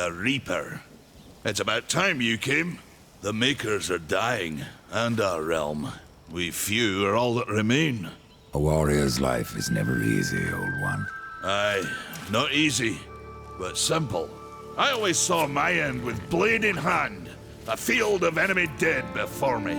The Reaper. It's about time you came. The Makers are dying, and our realm. We few are all that remain. A warrior's life is never easy, old one. Aye, not easy, but simple. I always saw my end with blade in hand, a field of enemy dead before me.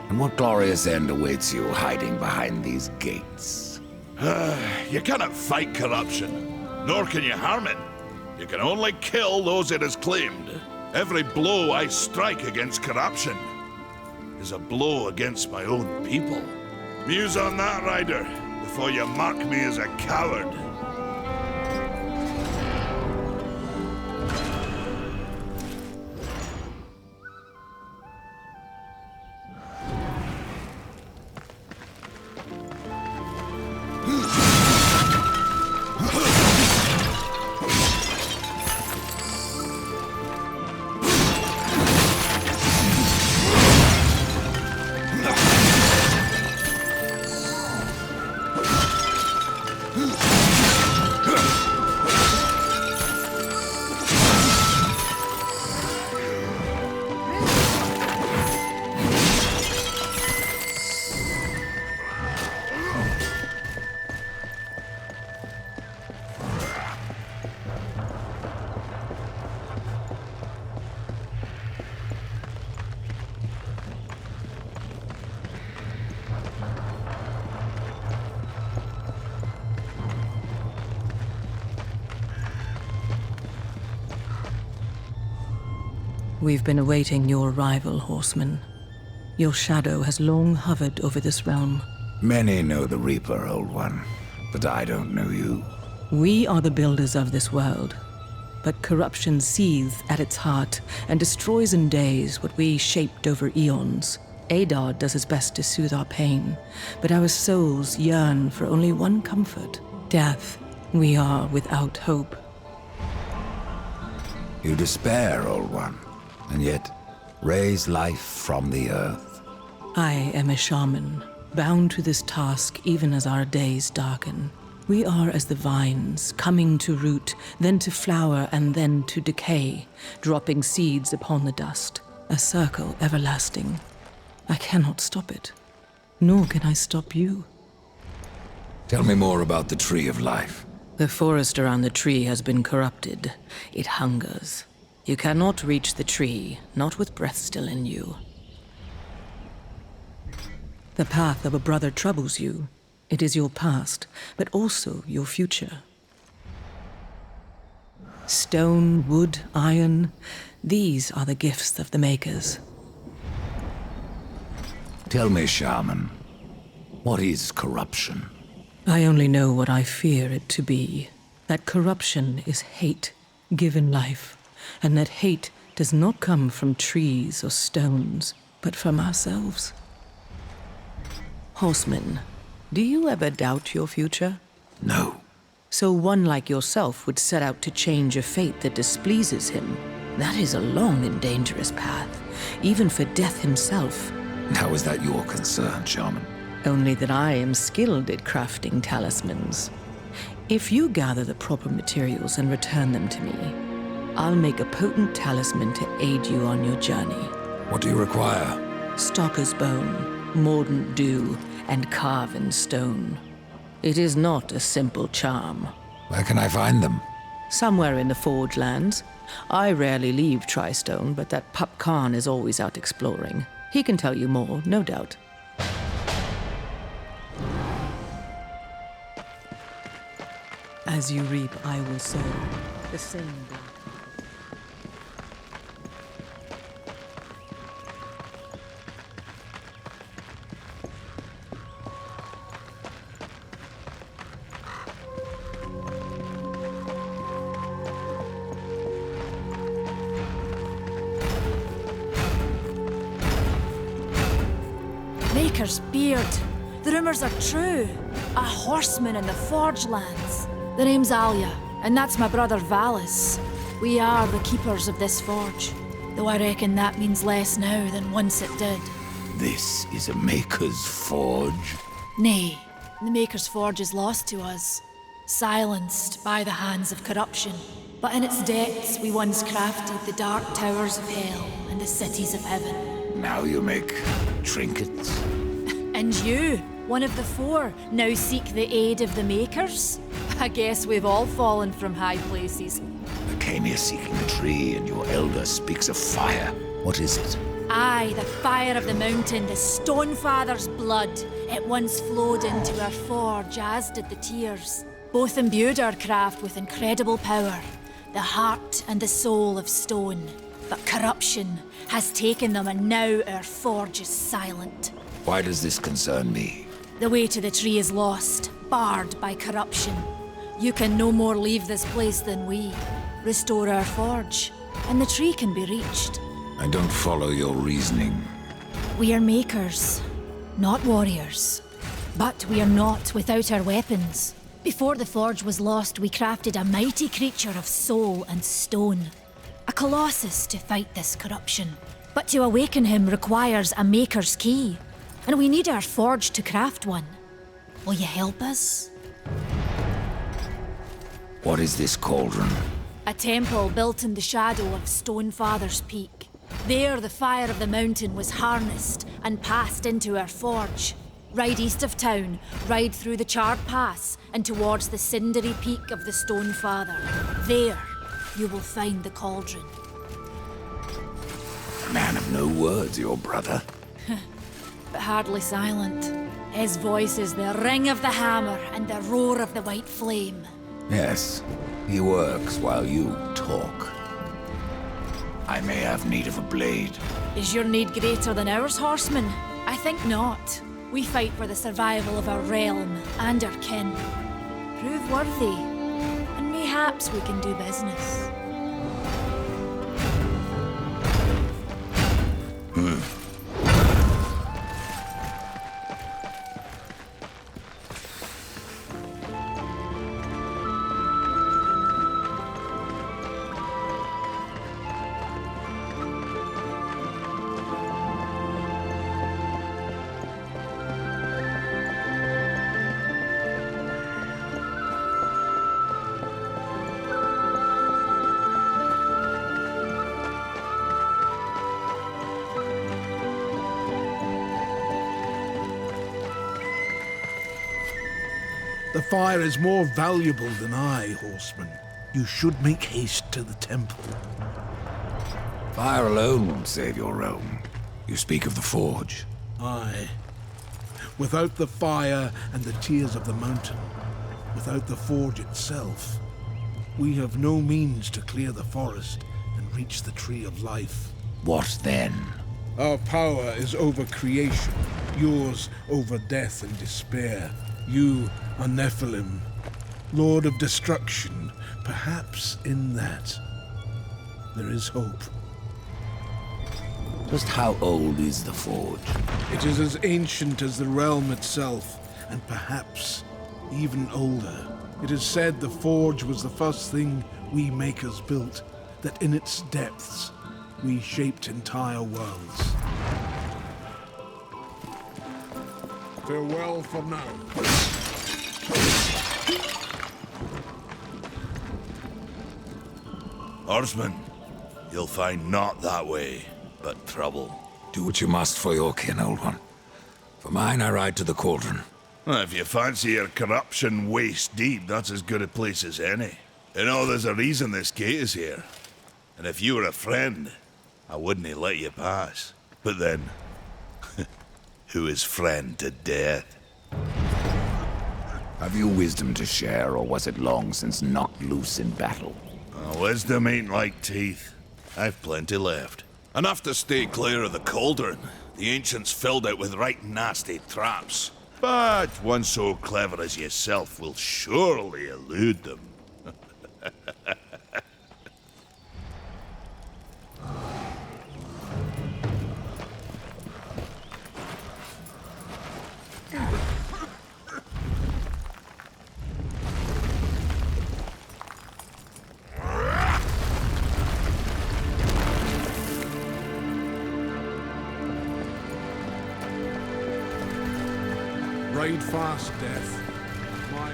And what glorious end awaits you hiding behind these gates? You cannot fight corruption, nor can you harm it. You can only kill those it has claimed. Every blow I strike against corruption is a blow against my own people. Muse on that, Ryder, before you mark me as a coward. We've been awaiting your arrival, horseman. Your shadow has long hovered over this realm. Many know the Reaper, old one, but I don't know you. We are the builders of this world, but corruption seethes at its heart and destroys in days what we shaped over eons. Adar does his best to soothe our pain, but our souls yearn for only one comfort: death. We are without hope. You despair, old one, and yet raise life from the earth. I am a shaman, bound to this task even as our days darken. We are as the vines, coming to root, then to flower, and then to decay, dropping seeds upon the dust. A circle everlasting. I cannot stop it, nor can I stop you. Tell me more about the Tree of Life. The forest around the tree has been corrupted. It hungers. You cannot reach the tree, not with breath still in you. The path of a brother troubles you. It is your past, but also your future. Stone, wood, iron, these are the gifts of the Makers. Tell me, shaman, what is corruption? I only know what I fear it to be. That corruption is hate given life, and that hate does not come from trees or stones, but from ourselves. Horseman, do you ever doubt your future? No. So one like yourself would set out to change a fate that displeases him. That is a long and dangerous path, even for death himself. How is that your concern, shaman? Only that I am skilled at crafting talismans. If you gather the proper materials and return them to me, I'll make a potent talisman to aid you on your journey. What do you require? Stalker's bone, mordant dew, and carven stone. It is not a simple charm. Where can I find them? Somewhere in the Forge Lands. I rarely leave Tristone, but that Pup Khan is always out exploring. He can tell you more, no doubt. As you reap, I will sow. The same black. Maker's beard. The rumors are true. A horseman in the Forge Lands. The name's Alia, and that's my brother Valis. We are the keepers of this forge, though I reckon that means less now than once it did. This is a Maker's forge? Nay, the Maker's forge is lost to us, silenced by the hands of corruption. But in its depths, we once crafted the dark towers of hell and the cities of heaven. Now you make trinkets? And you, one of the four, now seek the aid of the Makers? I guess we've all fallen from high places. I came here seeking the tree, and your elder speaks of fire. What is it? Aye, the fire of the mountain, the Stonefather's blood. It once flowed into our forge, as did the tears. Both imbued our craft with incredible power, the heart and the soul of stone. But corruption has taken them, and now our forge is silent. Why does this concern me? The way to the tree is lost, barred by corruption. You can no more leave this place than we. Restore our forge, and the tree can be reached. I don't follow your reasoning. We are makers, not warriors. But we are not without our weapons. Before the forge was lost, we crafted a mighty creature of soul and stone. A colossus to fight this corruption. But to awaken him requires a maker's key. And we need our forge to craft one. Will you help us? What is this cauldron? A temple built in the shadow of Stonefather's Peak. There, the fire of the mountain was harnessed and passed into our forge. Ride east of town, ride through the charred pass, and towards the cindery peak of the Stonefather. There, you will find the cauldron. A man of no words, your brother. But hardly silent. His voice is the ring of the hammer and the roar of the white flame. Yes, he works while you talk. I may have need of a blade. Is your need greater than ours, horseman? I think not. We fight for the survival of our realm and our kin. Prove worthy, and mayhaps we can do business. The fire is more valuable than I, horseman. You should make haste to the temple. Fire alone won't save your realm. You speak of the forge. Aye. Without the fire and the tears of the mountain, without the forge itself, we have no means to clear the forest and reach the tree of life. What then? Our power is over creation, yours over death and despair. You are Nephilim, Lord of Destruction. Perhaps in that, there is hope. Just how old is the forge? It is as ancient as the realm itself, and perhaps even older. It is said the forge was the first thing we makers built, that in its depths we shaped entire worlds. Farewell for now. Horseman, you'll find not that way, but trouble. Do what you must for your kin, old one. For mine, I ride to the cauldron. Well, if you fancy your corruption waist deep, that's as good a place as any. You know, there's a reason this gate is here. And if you were a friend, I wouldn't let you pass. But then, who is friend to death? Have you wisdom to share, or was it long since knocked loose in battle? Wisdom ain't like teeth. I've plenty left. Enough to stay clear of the cauldron. The ancients filled it with right nasty traps. But one so clever as yourself will surely elude them. Ride fast, Death. My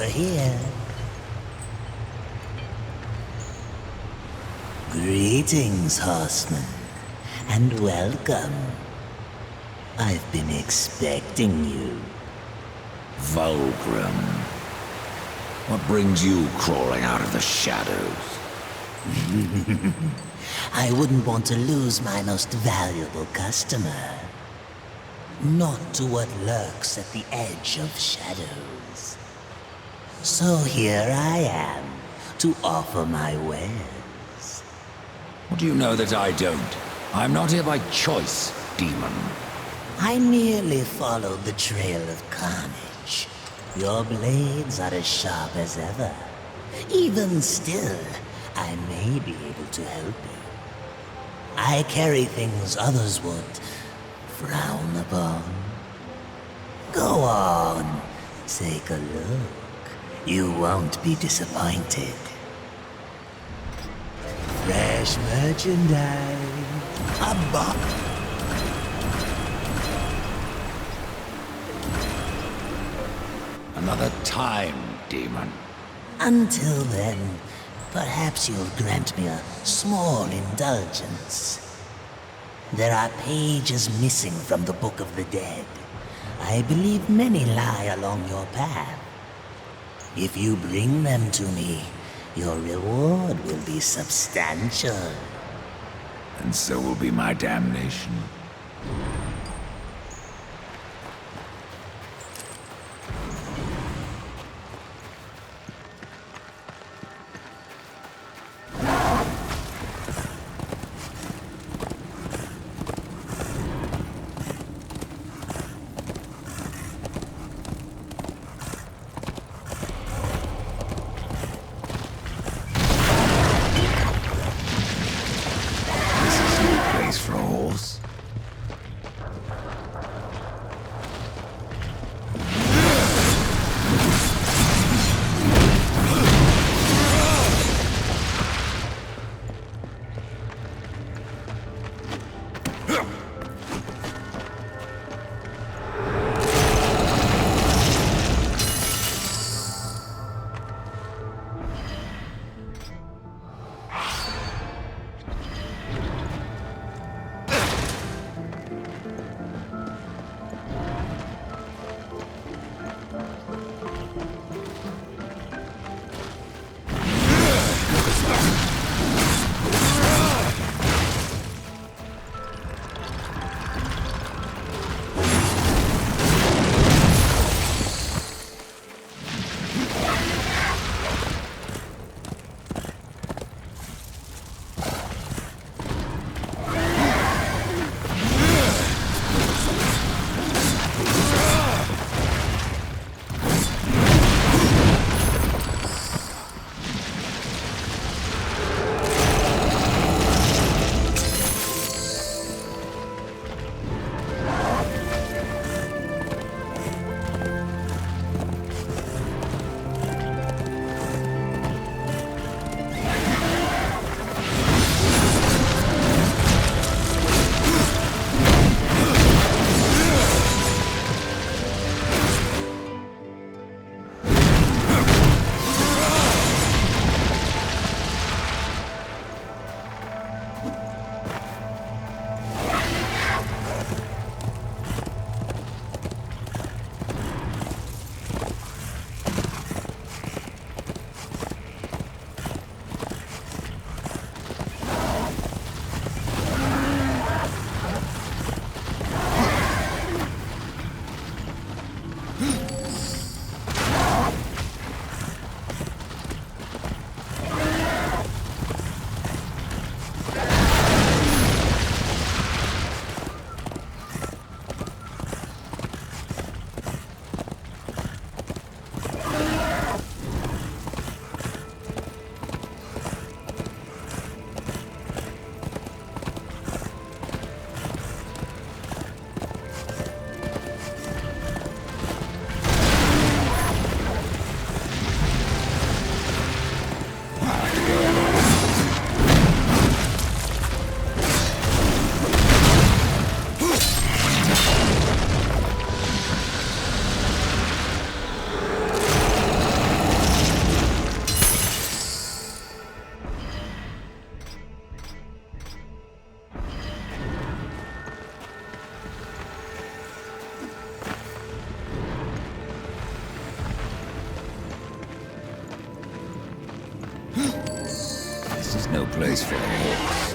here. Greetings, horseman, and welcome. I've been expecting you. Vulgrim. What brings you crawling out of the shadows? I wouldn't want to lose my most valuable customer. Not to what lurks at the edge of shadows. So here I am, to offer my wares. What do you know that I don't? I'm not here by choice, demon. I merely followed the trail of carnage. Your blades are as sharp as ever. Even still, I may be able to help you. I carry things others would frown upon. Go on, take a look. You won't be disappointed. Fresh merchandise. A box. Another time, demon. Until then, perhaps you'll grant me a small indulgence. There are pages missing from the Book of the Dead. I believe many lie along your path. If you bring them to me, your reward will be substantial. And so will be my damnation. For a horse. This is no place for a horse.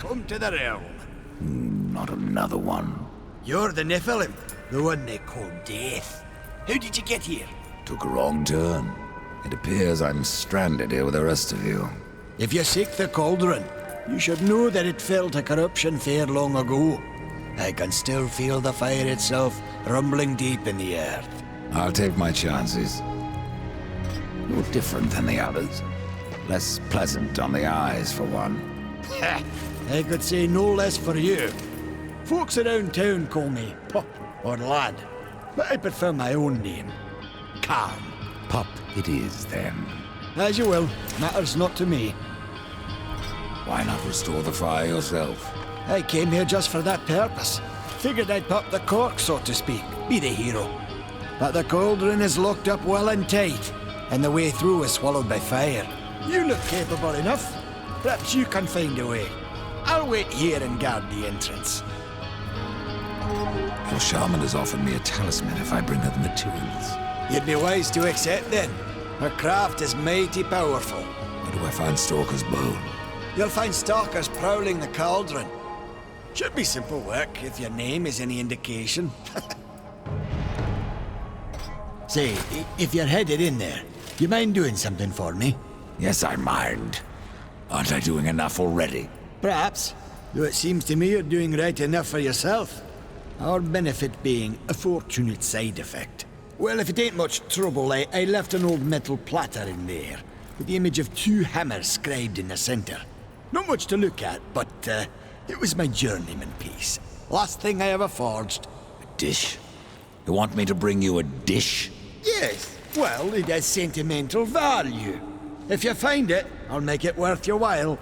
welcome to the realm. Not another one. You're the Nephilim, the one they call Death. How did you get here? Took a wrong turn. It appears I'm stranded here with the rest of you. If you seek the cauldron, you should know that it fell to corruption fair long ago. I can still feel the fire itself rumbling deep in the earth. I'll take my chances. You're different than the others. Less pleasant on the eyes, for one. I could say no less for you. Folks around town call me Pup or Lad, but I prefer my own name. Calm. Pup it is, then. As you will. Matters not to me. Why not restore the fire yourself? I came here just for that purpose. Figured I'd pop the cork, so to speak. Be the hero. But the cauldron is locked up well and tight, and the way through is swallowed by fire. You look capable enough. Perhaps you can find a way. I'll wait here and guard the entrance. Your shaman has offered me a talisman if I bring her the materials. You'd be wise to accept then. Her craft is mighty powerful. Where do I find Stalker's bone? You'll find stalkers prowling the cauldron. Should be simple work if your name is any indication. Say, if you're headed in there, you mind doing something for me? Yes, I mind. Aren't I doing enough already? Perhaps, though it seems to me you're doing right enough for yourself. Our benefit being a fortunate side effect. Well, if it ain't much trouble, I left an old metal platter in there, with the image of 2 hammers scribed in the center. Not much to look at, but it was my journeyman piece. Last thing I ever forged. A dish? You want me to bring you a dish? Yes, well, it has sentimental value. If you find it, I'll make it worth your while.